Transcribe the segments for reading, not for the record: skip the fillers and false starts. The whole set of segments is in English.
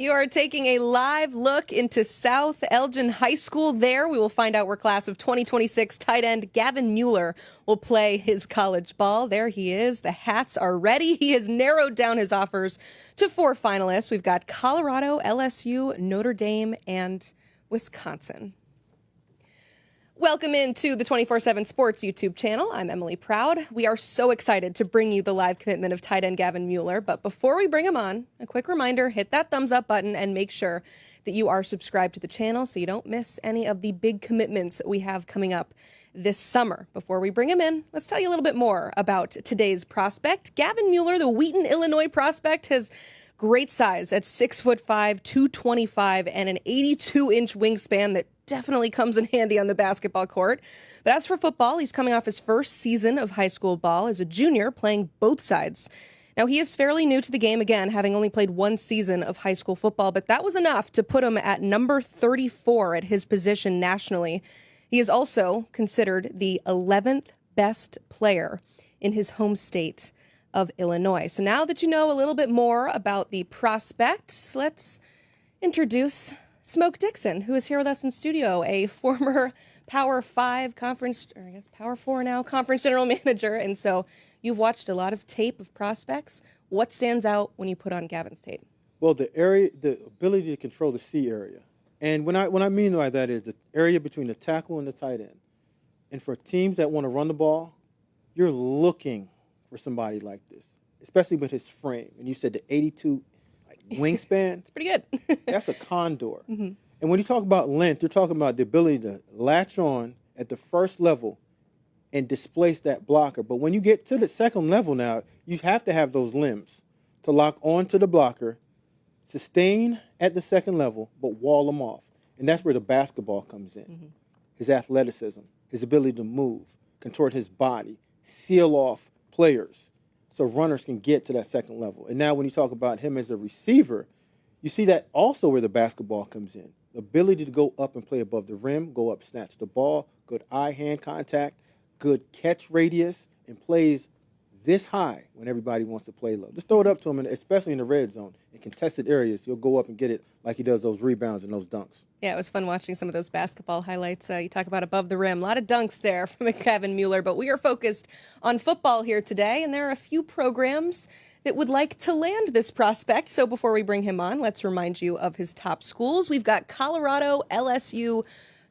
You are taking a live look into South Elgin High School there. We will find out where class of 2026 tight end Gavin Mueller will play his college ball. There he is. The hats are ready. He has narrowed down his offers to 4 finalists. We've got Colorado, LSU, Notre Dame, and Wisconsin. Welcome into the 24/7 Sports YouTube channel. I'm Emily Proud. We are so excited to bring you the live commitment of tight end Gavin Mueller. But before we bring him on, a quick reminder, hit that thumbs up button and make sure that you are subscribed to the channel so you don't miss any of the big commitments that we have coming up this summer. Before we bring him in, let's tell you a little bit more about today's prospect. Gavin Mueller, the Wheaton, Illinois prospect, has great size at 6'5", 225, and an 82-inch wingspan that definitely comes in handy on the basketball court. But as for football, he's coming off his first season of high school ball as a junior, playing both sides. Now, he is fairly new to the game, again, having only played one season of high school football, but that was enough to put him at number 34 at his position nationally. He is also considered the 11th best player in his home state of Illinois. So now that you know a little bit more about the prospect, let's introduce Smoke Dixon, who is here with us in studio, a former Power 5 conference, or I guess Power 4 now, conference general manager. And so you've watched a lot of tape of prospects. What stands out when you put on Gavin's tape? Well, the ability to control the C area. And what I mean by that is the area between the tackle and the tight end. And for teams that want to run the ball, you're looking for somebody like this, especially with his frame. And you said the 82 wingspan. It's pretty good. That's a condor. Mm-hmm. And when you talk about length, you're talking about the ability to latch on at the first level and displace that blocker. But when you get to the second level now, you have to have those limbs to lock onto the blocker, sustain at the second level, but wall them off. And that's where the basketball comes in. Mm-hmm. His athleticism, his ability to move, contort his body, seal off players so runners can get to that second level. And now when you talk about him as a receiver, you see that also where the basketball comes in. The ability to go up and play above the rim, go up, snatch the ball, good eye-hand contact, good catch radius, and plays this high when everybody wants to play low. Just throw it up to him, and especially in the red zone. In contested areas, he'll go up and get it like he does those rebounds and those dunks. Yeah, it was fun watching some of those basketball highlights. You talk about above the rim. A lot of dunks there from Gavin Mueller, but we are focused on football here today, and there are a few programs that would like to land this prospect. So before we bring him on, let's remind you of his top schools. We've got Colorado, LSU,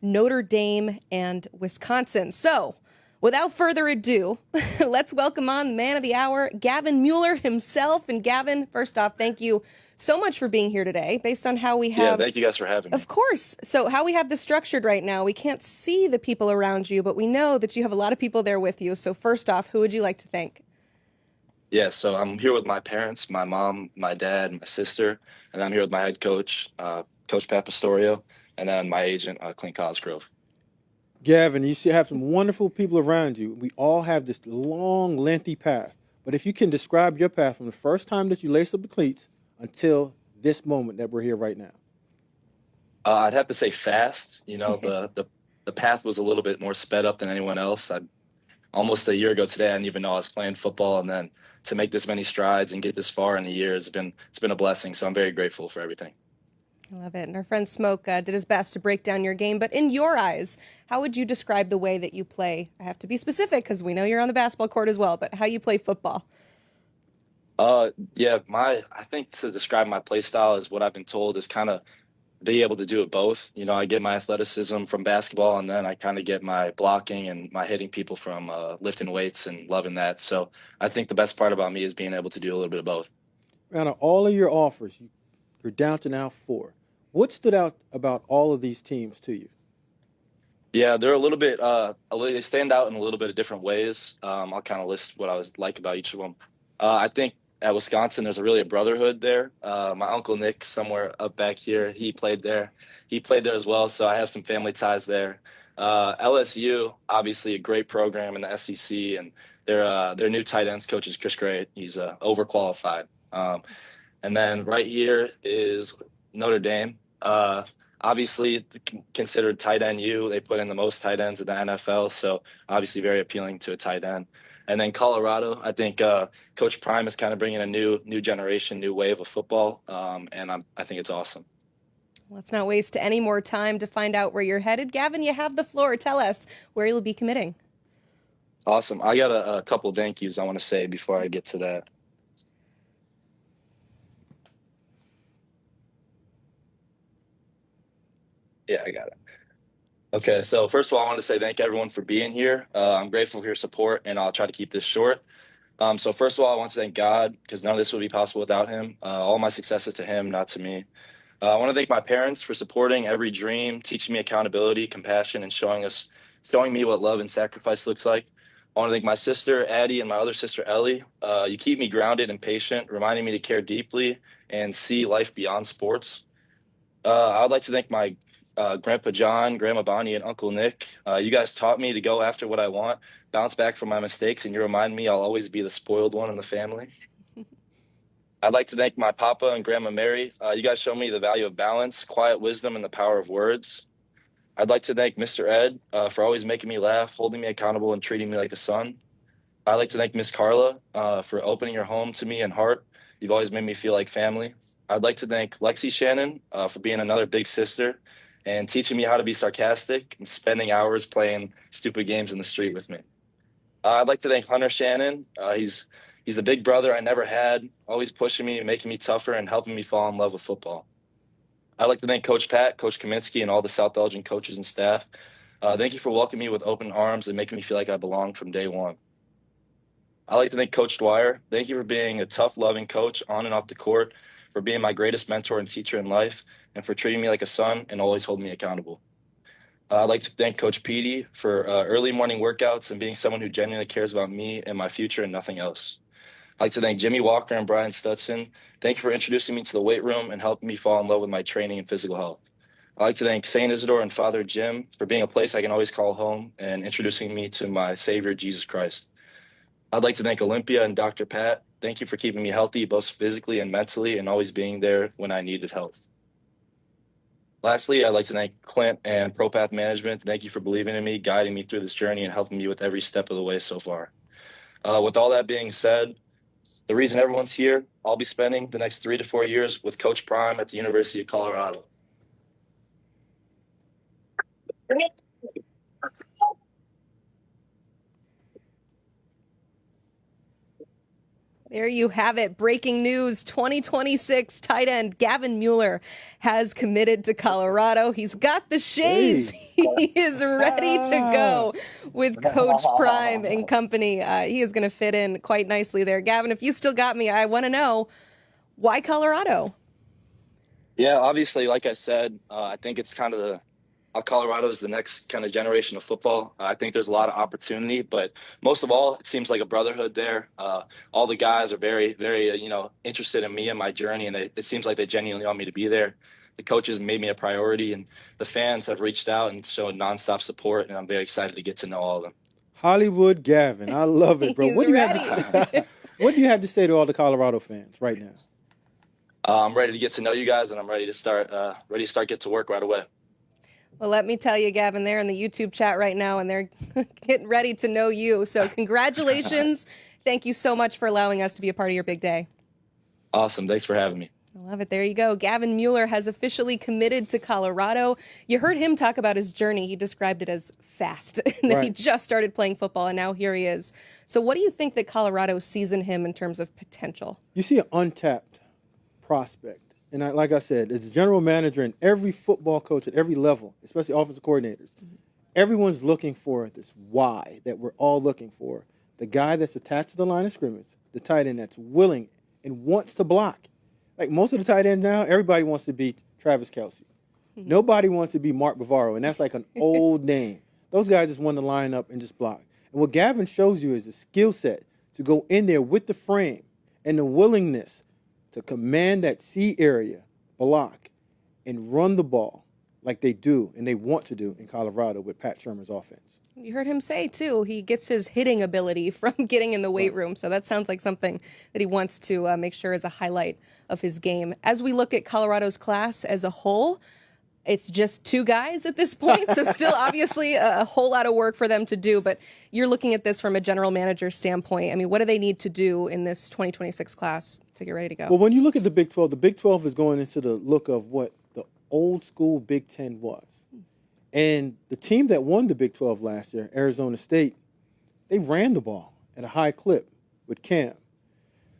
Notre Dame, and Wisconsin. So without further ado, let's welcome on the man of the hour, Gavin Mueller himself. And Gavin, first off, thank you so much for being here today. Based on how we have... Yeah, thank you guys for having me. Of course. So how we have this structured right now, we can't see the people around you, but we know that you have a lot of people there with you. So first off, who would you like to thank? Yeah, so I'm here with my parents, my mom, my dad, my sister, and I'm here with my head coach, Coach Pat Pastorio, and then my agent, Clint Cosgrove. Gavin, you have some wonderful people around you. We all have this long, lengthy path. But if you can describe your path from the first time that you laced up the cleats until this moment that we're here right now. I'd have to say fast. You know, the path was a little bit more sped up than anyone else. Almost a year ago today, I didn't even know I was playing football, and then to make this many strides and get this far in a year it's been a blessing. So I'm very grateful for everything. I love it. And our friend Smoke did his best to break down your game. But in your eyes, how would you describe the way that you play? I have to be specific because we know you're on the basketball court as well, but how you play football? Yeah, I think to describe my play style is what I've been told is kind of be able to do it both. You know, I get my athleticism from basketball, and then I kind of get my blocking and my hitting people from lifting weights and loving that. So I think the best part about me is being able to do a little bit of both. Out of all of your offers, you're down to now 4. What stood out about all of these teams to you? Yeah, they're they stand out in a little bit of different ways. I'll kind of list what I was like about each of them. I think at Wisconsin, there's really a brotherhood there. My Uncle Nick, somewhere up back here, he played there. He played there as well, so I have some family ties there. LSU, obviously a great program in the SEC, and their new tight ends coach is Chris Gray. He's overqualified. And then right here is Notre Dame. Obviously considered tight end U. They put in the most tight ends in the NFL, so obviously very appealing to a tight end. And then Colorado, I think Coach Prime is kind of bringing a new generation, new wave of football, and I think it's awesome. Let's not waste any more time to find out where you're headed. Gavin, you have the floor. Tell us where you'll be committing. Awesome. I got a couple thank yous I want to say before I get to that. Yeah, I got it. Okay, so first of all, I want to say thank everyone for being here. I'm grateful for your support, and I'll try to keep this short. So first of all, I want to thank God because none of this would be possible without him. All my success is to him, not to me. I want to thank my parents for supporting every dream, teaching me accountability, compassion, and showing me what love and sacrifice looks like. I want to thank my sister, Addie, and my other sister, Ellie. You keep me grounded and patient, reminding me to care deeply and see life beyond sports. I would like to thank my Grandpa John, Grandma Bonnie, and Uncle Nick. You guys taught me to go after what I want, bounce back from my mistakes, and you remind me I'll always be the spoiled one in the family. I'd like to thank my Papa and Grandma Mary. You guys showed me the value of balance, quiet wisdom, and the power of words. I'd like to thank Mr. Ed for always making me laugh, holding me accountable, and treating me like a son. I'd like to thank Miss Carla for opening her home to me and heart. You've always made me feel like family. I'd like to thank Lexi Shannon for being another big sister and teaching me how to be sarcastic and spending hours playing stupid games in the street with me. I'd like to thank Hunter Shannon. He's the big brother I never had, always pushing me, making me tougher, and helping me fall in love with football. I'd like to thank Coach Pat, Coach Kaminsky, and all the South Elgin coaches and staff. Thank you for welcoming me with open arms and making me feel like I belong from day one. I'd like to thank Coach Dwyer. Thank you for being a tough, loving coach on and off the court, for being my greatest mentor and teacher in life, and for treating me like a son and always holding me accountable. I'd like to thank Coach Petey for early morning workouts and being someone who genuinely cares about me and my future and nothing else. I'd like to thank Jimmy Walker and Brian Stutson. Thank you for introducing me to the weight room and helping me fall in love with my training and physical health. I'd like to thank St. Isidore and Father Jim for being a place I can always call home and introducing me to my Savior, Jesus Christ. I'd like to thank Olympia and Dr. Pat. Thank you for keeping me healthy, both physically and mentally, and always being there when I needed help. Lastly, I'd like to thank Clint and ProPath Management. Thank you for believing in me, guiding me through this journey, and helping me with every step of the way so far. With all that being said, the reason everyone's here, I'll be spending the next 3 to 4 years with Coach Prime at the University of Colorado. There you have it. Breaking news. 2026 tight end Gavin Mueller has committed to Colorado. He's got the shades. He is ready to go with Coach Prime and company. He is going to fit in quite nicely there. Gavin, if you still got me, I want to know, why Colorado? Yeah, obviously, like I said, I think it's kind of Colorado is the next kind of generation of football. I think there's a lot of opportunity, but most of all, it seems like a brotherhood there. All the guys are very, very, interested in me and my journey, and it seems like they genuinely want me to be there. The coaches made me a priority, and the fans have reached out and shown nonstop support, and I'm very excited to get to know all of them. Hollywood Gavin, I love it, bro. He's What do you have to say to all the Colorado fans right now? I'm ready to get to know you guys, and I'm ready to start get to work right away. Well, let me tell you, Gavin, they're in the YouTube chat right now, and they're getting ready to know you. So congratulations. Thank you so much for allowing us to be a part of your big day. Awesome. Thanks for having me. I love it. There you go. Gavin Mueller has officially committed to Colorado. You heard him talk about his journey. He described it as fast, and that he just started playing football, and now here he is. So what do you think that Colorado sees in him in terms of potential? You see an untapped prospect. And like I said, as a general manager and every football coach at every level, especially offensive coordinators, everyone's looking for this why that we're all looking for. The guy that's attached to the line of scrimmage, the tight end that's willing and wants to block. Like most of the tight ends now, everybody wants to be Travis Kelce. Nobody wants to be Mark Bavaro, and that's like an old name. Those guys just want to line up and just block. And what Gavin shows you is a skill set to go in there with the frame and the willingness to command that C area, block, and run the ball like they do and they want to do in Colorado with Pat Shermer's offense. You heard him say, too, he gets his hitting ability from getting in the weight room. So that sounds like something that he wants to make sure is a highlight of his game. As we look at Colorado's class as a whole, It's just two guys at this point, so still obviously a whole lot of work for them to do. But you're looking at this from a general manager standpoint. I mean, what do they need to do in this 2026 class to get ready to go? Well, when you look at the Big 12 is going into the look of what the old school Big 10 was. And the team that won the Big 12 last year, Arizona State, they ran the ball at a high clip with Cam.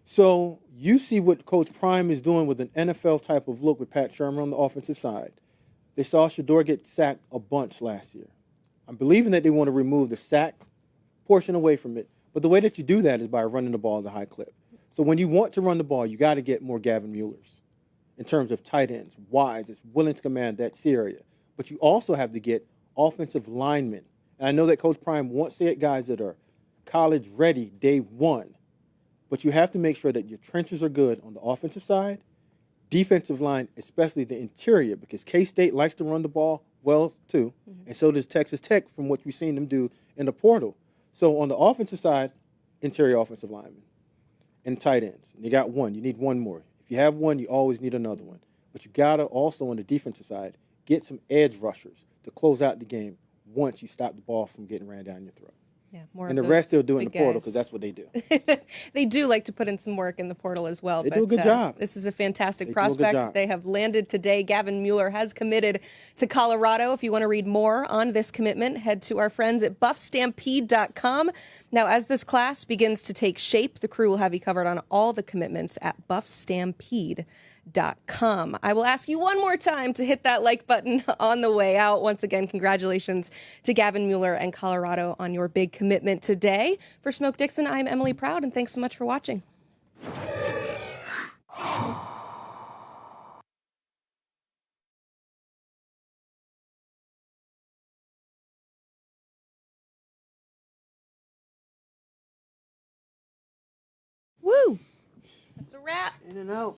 So you see what Coach Prime is doing with an NFL type of look with Pat Shermer on the offensive side. They saw Shador get sacked a bunch last year. I'm believing that they want to remove the sack portion away from it. But the way that you do that is by running the ball at a high clip. So when you want to run the ball, you got to get more Gavin Muellers in terms of tight ends, wides, that's willing to command that area. But you also have to get offensive linemen. And I know that Coach Prime wants to get guys that are college ready day one. But you have to make sure that your trenches are good on the offensive side, defensive line, especially the interior, because K-State likes to run the ball well, too, and so does Texas Tech from what we've seen them do in the portal. So on the offensive side, interior offensive linemen and tight ends. And you got one. You need one more. If you have one, you always need another one. But you got to also, on the defensive side, get some edge rushers to close out the game once you stop the ball from getting ran down your throat. Yeah, more and of the rest they'll do in big the portal guys. because that's what they do. They do like to put in some work in the portal as well. They but, do a good job. This is a fantastic They do a good prospect. job. They have landed today. Gavin Mueller has committed to Colorado. If you want to read more on this commitment, head to our friends at buffstampede.com. Now, as this class begins to take shape, the crew will have you covered on all the commitments at buffstampede.com. I will ask you one more time to hit that like button on the way out. Once again, congratulations to Gavin Mueller and Colorado on your big commitment today. For Smoke Dixon, I'm Emily Proud, and thanks so much for watching. Woo! That's a wrap. In and out.